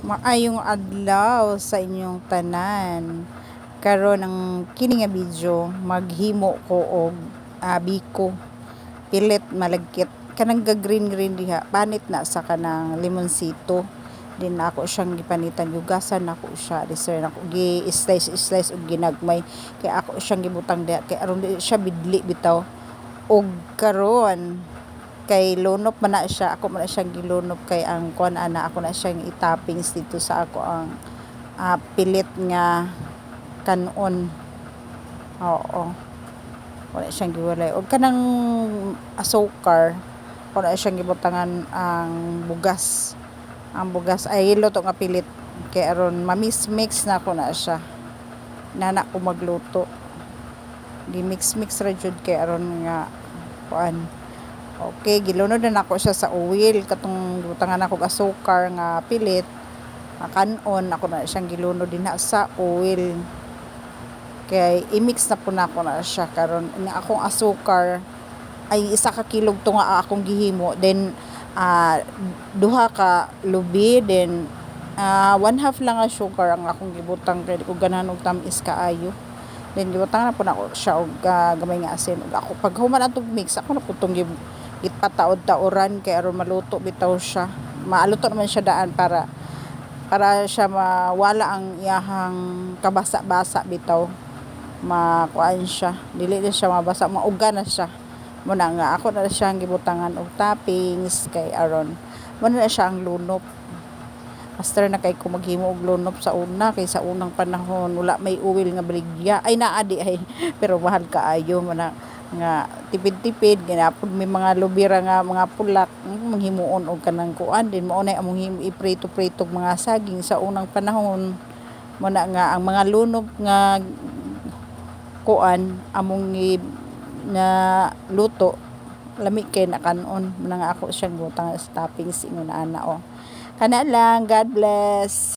Maayong adlaw sa inyong tanan. Karon ang kini nga video maghimo ko og biko pilit malagkit kanang green diha panit na sa kanang limonsito. Din ako siyang gipanitan yugasan ako siya discern ako gi slice og ginagmay kay ako siyang gibutang diha kay aron di siya bidli bitaw. Og karon kay lunop man na siya, ako man na siyang gilunop kay ang kuan ana ako na siyang itoppings dito sa ako ang pilit nga kanon. Oo, wala siyang giwalay og kanang asukar, wala siyang gibutangan ang bugas ay luto nga pilit kay aron mix na ako na siya nana ko magluto gi mix ra jud kay aron nga kuan. Okay, gilunod na ako siya sa oil katong butangan ako asukar nga pilit kanon ako na siyang gilunod din sa oil kay i-mix na po na ako na siya karon nga akong asukar ay 1 ka kilog to nga akong gihimo then duha ka lubi then 1/2 lang nga sugar ang akong gibutang kay ko ganahan og tamis kaayo. Then gibutang na po na ako siya og gamay nga asin ug ako pag human atong mix ako na putong gipataod-taoran kay aron maluto bitaw siya. Maaluto naman siya daan para siya mawala ang iyahang kabasa-basa bitaw. Makuan siya. Dili na siya mabasa, mauga na siya. Muna nga ako na siyang gibutangan og toppings kay aron muna na siya ang lunop. Master na kay ko maghimo og lunop sa una kay sa unang panahon wala may oil nga baligya ay naadi ay pero mahal kaayo man nga tipid-tipid ginapon may mga lubira nga mga pulak manghimuon og kanang kuan din mao na among iprito-prito mga saging sa unang panahon muna nga ang mga lunop nga kuan among na luto lami kay na kanon muna nga ako siyang butang sa toppings ingon ana kana lang. God bless.